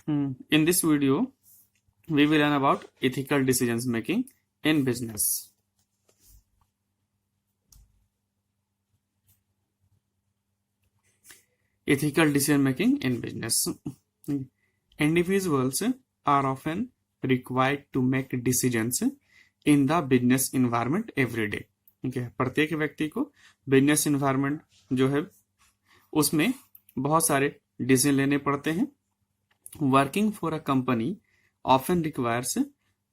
In this video, we will learn about ethical decisions making in business. Ethical decision making in business. Individuals are often required to make decisions in the business environment every day. ठीक है, प्रत्येक व्यक्ति को business environment जो है उसमें बहुत सारे डिसीजन लेने पड़ते हैं. Working for a company often requires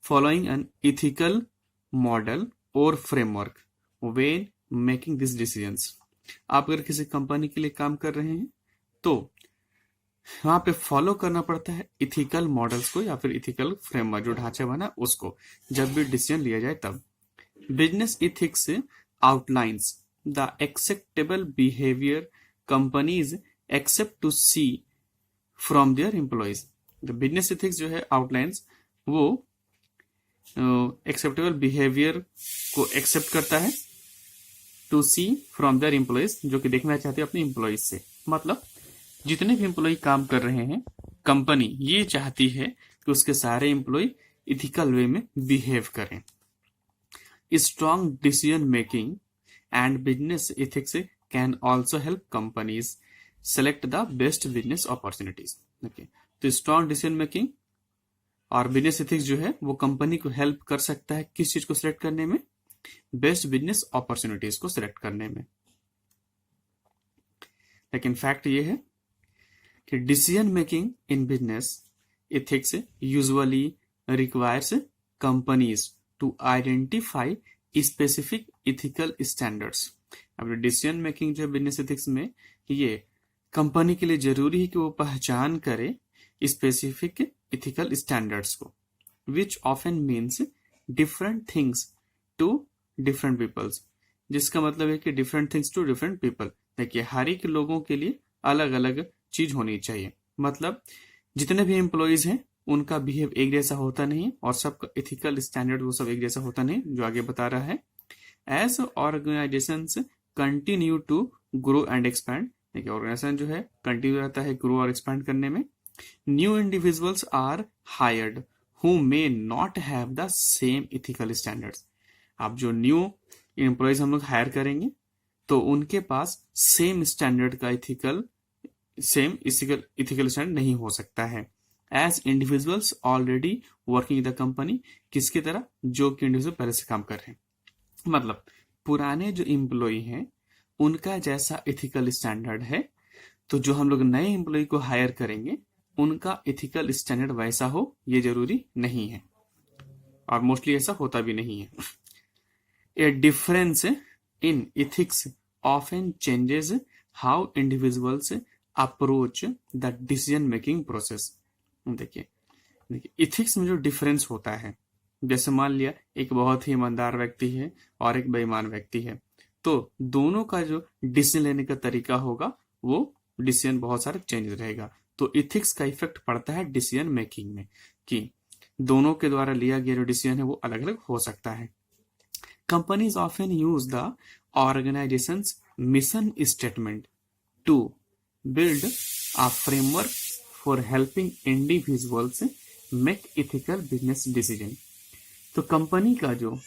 following an ethical model or framework when making these decisions. आप अगर किसी कंपनी के लिए काम कर रहे हैं तो वहां पे फॉलो करना पड़ता है इथिकल मॉडल्स को या फिर इथिकल फ्रेमवर्क जो ढांचा बना उसको जब भी डिसीजन लिया जाए तब. Business ethics outlines the acceptable behaviour companies accept to see from their employees. Business ethics जो है आउटलाइंस वो एक्सेप्टेबल बिहेवियर को एक्सेप्ट करता है to see from their employees, जो कि देखना चाहते हैं अपने एम्प्लॉइज से. मतलब जितने भी एम्प्लॉय काम कर रहे हैं कंपनी ये चाहती है कि उसके सारे एम्प्लॉय इथिकल वे में बिहेव करें. Strong decision making and business ethics can also help companies select the best business opportunities. Okay, तो स्ट्रॉन्ग डिसीजन मेकिंग और बिजनेस इथिक्स जो है वो कंपनी को हेल्प कर सकता है किस चीज को सिलेक्ट करने में, बेस्ट बिजनेस अपॉर्चुनिटीज को सिलेक्ट करने में. लेकिन फैक्ट ये है कि decision making in business ethics usually requires companies to identify specific ethical standards. अब डिसीजन मेकिंग जो है बिजनेस इथिक्स में ये कंपनी के लिए जरूरी है कि वो पहचान करे स्पेसिफिक इथिकल स्टैंडर्ड्स को, which often means different things to different peoples. जिसका मतलब है कि different things to different people. देखिए हर एक लोगों के लिए अलग अलग चीज होनी चाहिए. मतलब जितने भी एम्प्लॉयज हैं उनका बिहेव एक जैसा होता नहीं और सबका इथिकल स्टैंडर्ड वो सब एक जैसा होता नहीं, जो आगे बता रहा है. As organisations continue to grow and expand. देखिए ऑर्गेनाइजेशन जो है कंटिन्यू रहता है ग्रो और एक्सपैंड करने में. New individuals are hired who may not have the same ethical standards. आप जो न्यू एम्प्लॉयज हम लोग हायर करेंगे तो उनके पास सेम स्टैंडर्ड का इथिकल स्टैंडर्ड नहीं हो सकता है. As individuals already working the company, किसकी तरह, जो कि इंडिविजुअल पहले से काम कर रहे हैं. मतलब पुराने जो एम्प्लॉय हैं उनका जैसा इथिकल स्टैंडर्ड है तो जो हम लोग नए एम्प्लॉय को हायर करेंगे उनका इथिकल स्टैंडर्ड वैसा हो ये जरूरी नहीं है और मोस्टली ऐसा होता भी नहीं है. A difference in ethics often changes how individuals approach the decision making process. देखिए इथिक्स में जो डिफरेंस होता है, जैसे मान लिया एक बहुत ही ईमानदार व्यक्ति है और एक बेईमान व्यक्ति है, तो दोनों का जो डिसीजन लेने का तरीका होगा वो डिसीजन बहुत सारे चेंज रहेगा. तो इथिक्स का इफेक्ट पड़ता है डिसीजन मेकिंग में कि दोनों के द्वारा लिया गया जो डिसीजन है वो अलग अलग हो सकता है. Companies often use the organisations mission statement to build a framework for helping individuals make ethical business decision. तो कंपनी का जो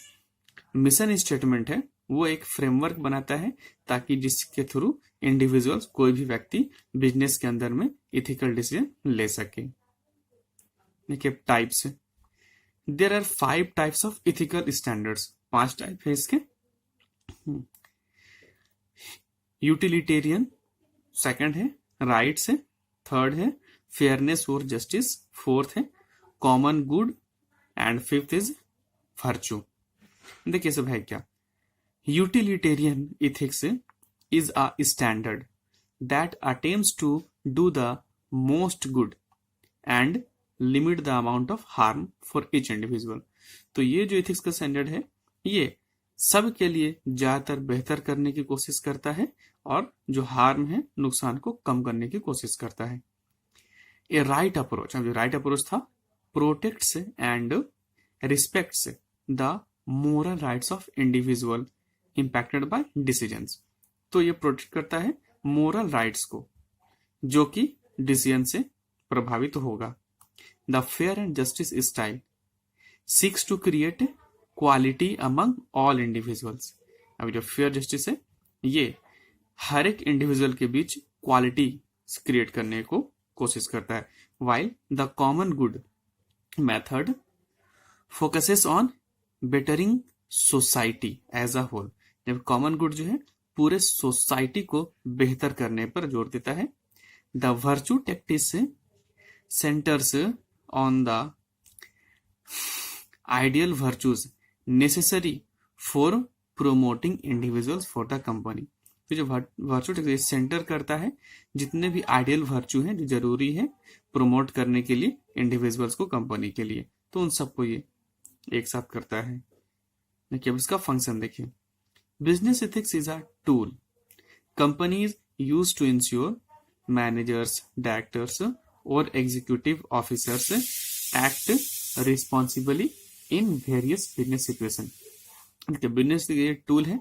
मिशन स्टेटमेंट है वो एक फ्रेमवर्क बनाता है ताकि जिसके थ्रू इंडिविजुअल्स कोई भी व्यक्ति बिजनेस के अंदर में इथिकल डिसीजन ले सके. देखिए types, there are 5 types of ethical standards. 5 type है इसके. यूटिलिटेरियन, सेकंड है राइट्स है, थर्ड है फेयरनेस और जस्टिस, फोर्थ है common good and fifth is virtue. देखिए सब है क्या. Utilitarian ethics is a standard that attempts to do the most good and limit the amount of harm for each individual. तो ये जो ethics का स्टैंडर्ड है ये सब के लिए ज्यादातर बेहतर करने की कोशिश करता है और जो हार्म है नुकसान को कम करने की कोशिश करता है. ए राइट अप्रोच, अब जो राइट अप्रोच था, protects and respects the moral rights of individual impacted by decisions. तो ये प्रोटेक्ट करता है मोरल राइट्स को जो कि डिसीजन से प्रभावित होगा. The fair and justice style seeks to create quality among all individuals. अब जो फेयर जस्टिस है ये हर एक इंडिविजुअल के बीच क्वालिटी क्रिएट करने को कोशिश करता है, while the common good method focuses on bettering society as a whole. जब कॉमन गुड जो है पूरे सोसाइटी को बेहतर करने पर जोर देता है। The virtue tactics centres on the ideal virtues necessary for promoting individuals for the company. तो जो वर्चू टैक्टिस सेंटर करता है जितने भी आइडियल वर्चू हैं जो जरूरी है प्रोमोट करने के लिए इंडिविजुअल्स को कंपनी के लिए, तो उन सबको ये एक साथ करता है। देखिए अब इसका फंक्शन देखिए। Business ethics is a tool companies use to ensure managers, directors और executive officers act responsibly in various business situation. Business ये टूल है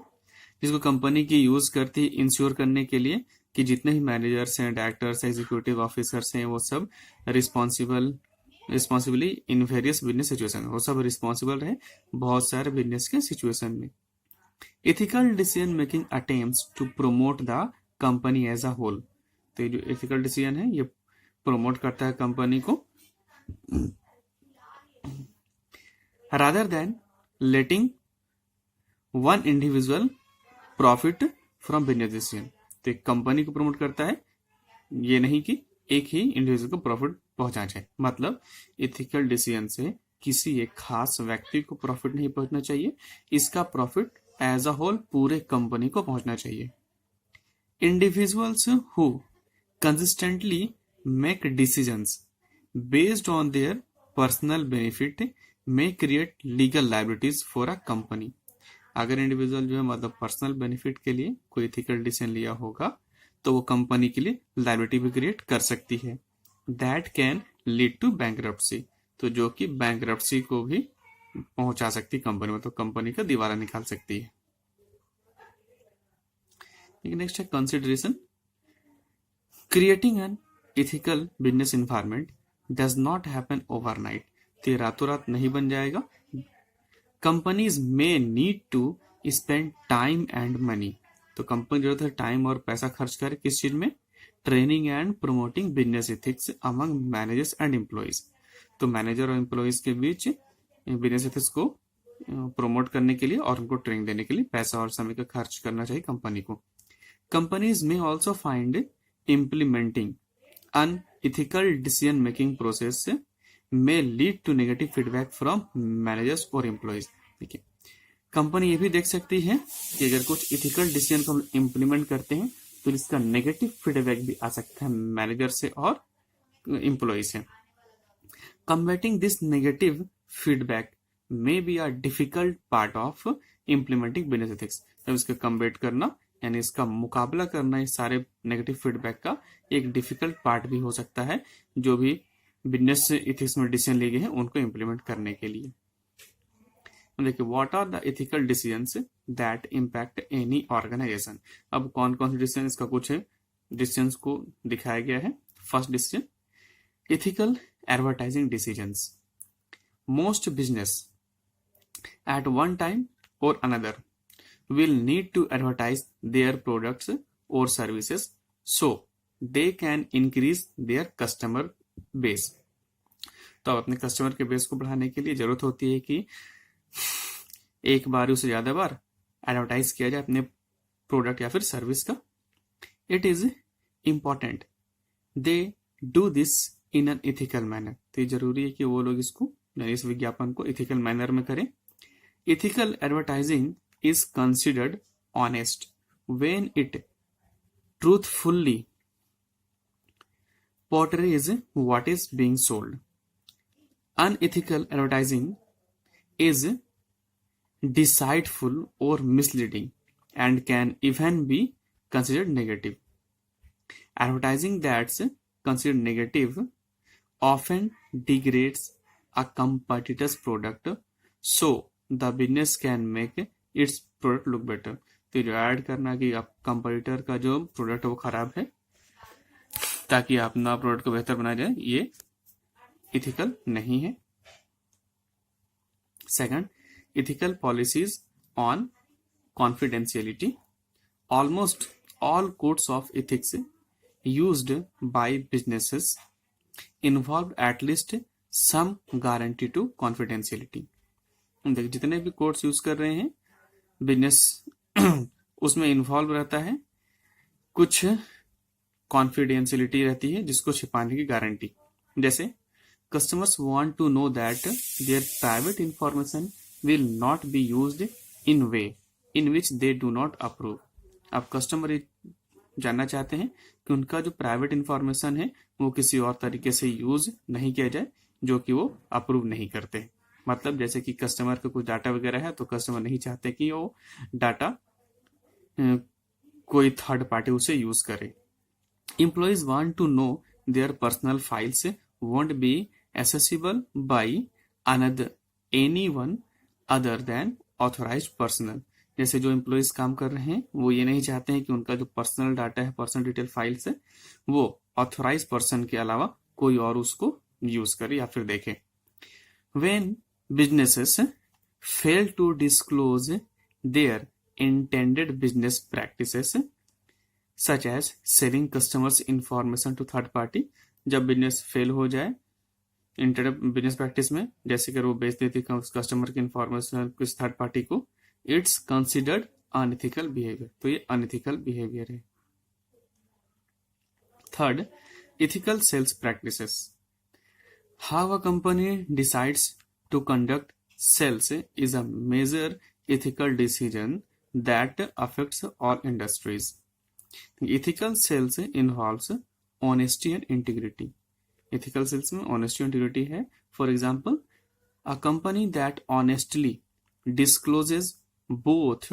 जिसको कंपनी की यूज करती है इंश्योर करने के लिए कि जितने भी मैनेजर्स हैं, डायरेक्टर्स, एग्जीक्यूटिव ऑफिसर्स हैं वो सब responsibly in various business situation, वो सब रिस्पॉन्सिबल रहे बहुत सारे बिजनेस के सिचुएशन में। Ethical decision making attempts to promote the company as a whole. तो ये जो एथिकल डिसीजन है ये प्रोमोट करता है कंपनी को rather than letting one individual profit from business decision. तो एक कंपनी को प्रमोट करता है, ये नहीं कि एक ही इंडिविजुअल को प्रॉफिट पहुंचा जाए। मतलब एथिकल डिसीजन से किसी एक खास व्यक्ति को प्रॉफिट नहीं पहुंचना चाहिए, इसका प्रॉफिट एज अ होल पूरे कंपनी को पहुंचना चाहिए। Individuals who consistently make decisions based on their personal benefit may create legal liabilities for a company. अगर इंडिविजुअल जो है मतलब पर्सनल बेनिफिट के लिए कोई एथिकल डिसीजन लिया होगा तो वो कंपनी के लिए लायबिलिटी भी क्रिएट कर सकती है। That can lead to bankruptcy, तो जो कि बैंकरप्सी को भी पहुंचा सकती कंपनी में, तो कंपनी का दिवाला निकाल सकती है। नेक्स्ट है consideration. Creating an ethical business environment does not happen overnight. तो ये रातों रात नहीं बन जाएगा। Companies may need to spend time and money. तो कंपनी जरूरत है टाइम और पैसा खर्च करे किस चीज में? Training and promoting business ethics among managers and employees. तो मैनेजर और एम्प्लॉइज के बीच बिजनेस एथिक्स को प्रमोट करने के लिए और उनको ट्रेनिंग देने के लिए पैसा और समय का खर्च करना चाहिए कंपनी को। Companies may also find implementing an ethical decision making process may lead to negative feedback from managers और एम्प्लॉइज। देखिए कंपनी ये भी देख सकती है कि अगर कुछ इथिकल डिसीजन को हम इम्प्लीमेंट करते हैं तो इसका नेगेटिव फीडबैक भी आ सकता है मैनेजर से और एम्प्लॉय से। Combating this negative feedback may be a difficult part of implementing business ethics. तो इसका कम्बैट करना यानी इसका मुकाबला करना इस सारे नेगेटिव फीडबैक का एक डिफिकल्ट पार्ट भी हो सकता है जो भी बिजनेस एथिक्स में डिसीजन लिए गए हैं उनको इम्प्लीमेंट करने के लिए। देखिए what are the ethical decisions that impact any organisation. अब कौन कौन से डिसीजन, इसका कुछ डिसीजंस को दिखाया गया है। First decision ethical advertising decisions. Most business at one time और another will need to advertise their products or services so they can increase their customer base। तो अपने कस्टमर के बेस को बढ़ाने के लिए जरूरत होती है कि एक बार उससे ज्यादा बार एडवर्टाइज किया जाए अपने प्रोडक्ट या फिर सर्विस का। It is important they do this in an ethical manner. तो ये जरूरी है कि वो लोग इसको यानी इस विज्ञापन को इथिकल मैनर में करें। Ethical advertising is considered honest when it truthfully portrays what is being sold. Unethical advertising is deceitful or misleading and can even be considered negative. Advertising that's considered negative often degrades a competitor's product so the business can make it's product look better. तो जो add करना कि आप competitor का जो product है वो खराब है ताकि अपना प्रोडक्ट को बेहतर बनाया जाए, ये इथिकल नहीं है। Second, ethical policies on confidentiality. Almost all codes of ethics used by businesses involve at least some guarantee to confidentiality। देखिए जितने भी कोड्स यूज कर रहे हैं बिजनेस उसमें इन्वॉल्व रहता है कुछ कॉन्फिडेंशियलिटी रहती है जिसको छिपाने की गारंटी। जैसे customers want to know that their private information will not be used in way in which they do not approve. अब कस्टमर ये जानना चाहते हैं कि उनका जो प्राइवेट इंफॉर्मेशन है वो किसी और तरीके से यूज नहीं किया जाए जो कि वो अप्रूव नहीं करते। मतलब जैसे कि कस्टमर का कुछ डाटा वगैरह है तो कस्टमर नहीं चाहते कि वो डाटा कोई थर्ड पार्टी उसे यूज करे। Employees want to know their personal files won't be accessible by another anyone other than authorised personnel. जैसे जो एम्प्लॉइज काम कर रहे हैं वो ये नहीं चाहते हैं कि उनका जो पर्सनल डाटा है, पर्सनल डिटेल फाइल्स है, वो ऑथराइज पर्सन के अलावा कोई और उसको यूज करे या फिर देखे। When businesses fail to disclose their intended business practices such as selling customers information to third party. जब बिजनेस फेल हो जाए इंटेंडेड बिजनेस प्रैक्टिस में, जैसे कि वो बेच देती कस्टमर की इंफॉर्मेशन किसी थर्ड पार्टी को, इट्स कंसिडर्ड अनइथिकल बिहेवियर। तो ये अनइथिकल बिहेवियर है। Third, ethical sales practices. How a company decides to conduct sales is a major ethical decision that affects all industries. Ethical sales involves honesty and integrity. Ethical sales में honesty और integrity है। For example, a company that honestly discloses both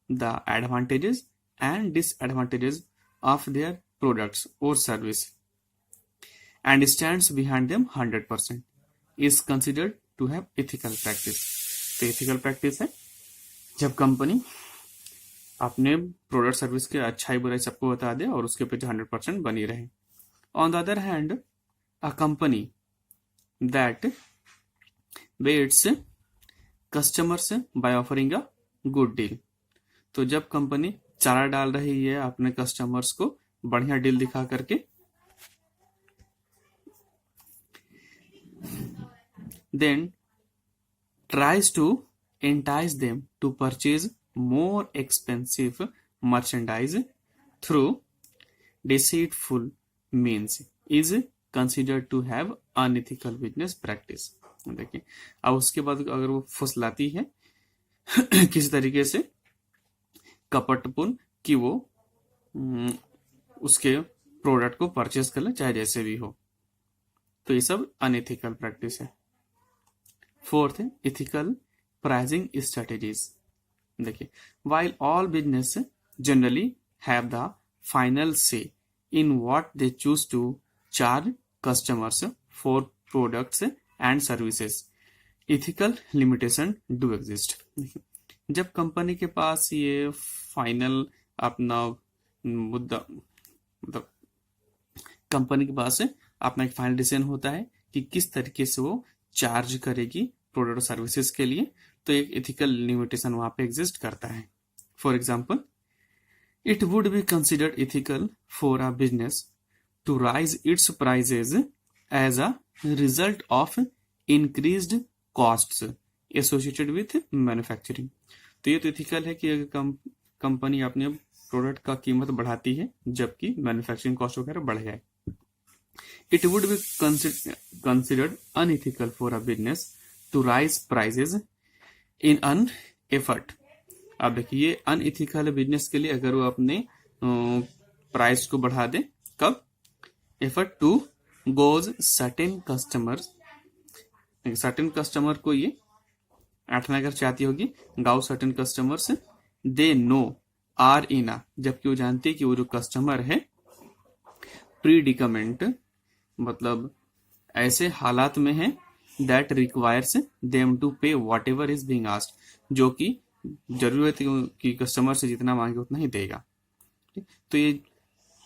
the advantages and disadvantages of their products or service and stands behind them 100% is considered to have ethical practice। तो ethical practice है जब company अपने product service के अच्छाई बुराई सबको बता दे और उसके पीछे 100% बनी रहे। On the other hand, a company that whets customers by offering a good deal. तो जब कंपनी चारा डाल रही है अपने कस्टमर्स को बढ़िया डील दिखा करके, then tries to entice them to purchase more expensive merchandise through deceitful means is considered to have unethical business practice. देखिए अब उसके बाद अगर वो फुसलाती है किसी तरीके से कपटपूर्ण कि वो उसके प्रोडक्ट को परचेज कर ले चाहे जैसे भी हो, तो ये सब अनइथिकल प्रैक्टिस है। फोर्थ है इथिकल प्राइसिंग स्ट्रेटेजीज। देखिए, while all business generally have the final say in what they choose to charge customers for products and services, ethical limitation do exist। जब कंपनी के पास ये फाइनल अपना मुद्दा, मतलब company के पास अपना एक फाइनल डिसीजन होता है कि किस तरीके से वो चार्ज करेगी प्रोडक्ट और सर्विसेज के लिए, तो एक एथिकल लिमिटेशन वहां पे एग्जिस्ट करता है। For example, it would be considered ethical for a business to raise its prices as a result of increased costs associated with manufacturing. तो ये तो एथिकल है कि अगर कंपनी अपने प्रोडक्ट का कीमत बढ़ाती है जबकि मैन्युफैक्चरिंग कॉस्ट वगैरह बढ़ जाए। It would be considered unethical for a business to raise prices in an effort. अब देखिए, ये अनएथिकल बिजनेस के लिए अगर वो अपने प्राइस को बढ़ा दे, कब? Effort to goes certain customers, certain customer को ये ऐठना अगर चाहती होगी, गाओ certain customers they know are in आ, जबकि वो जानती है कि वो जो कस्टमर है प्रीडिकमेंट, मतलब ऐसे हालात में है दैट रिक्वायर्स देम टू पे what ever is being asked, जो कि जरूरत है कि कस्टमर से जितना मांगे उतना ही देगा। तो ये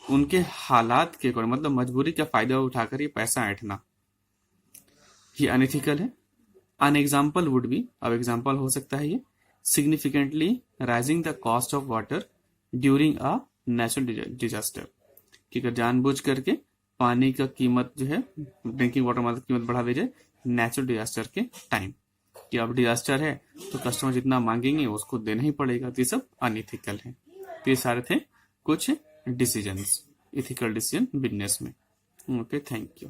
उनके हालात के अकॉर्डिंग, मतलब मजबूरी का फायदा उठाकर ये पैसा ऐंठना। ये अनएथिकल है। अन एग्जाम्पल वुड बी, अब एग्जाम्पल हो सकता है ये, significantly rising the cost of water during a natural disaster, कि अगर जानबूझ करके पानी का कीमत जो है, ड्रिंकिंग वाटर मतलब कीमत बढ़ा दी जाए नेचुरल डिजास्टर के टाइम, कि अब डिजास्टर है तो कस्टमर जितना मांगेंगे उसको देना ही पड़ेगा। तो ये सब अनइथिकल है। तो ये सारे थे कुछ डिसीजंस, इथिकल डिसीजन बिजनेस में। Okay, thank you.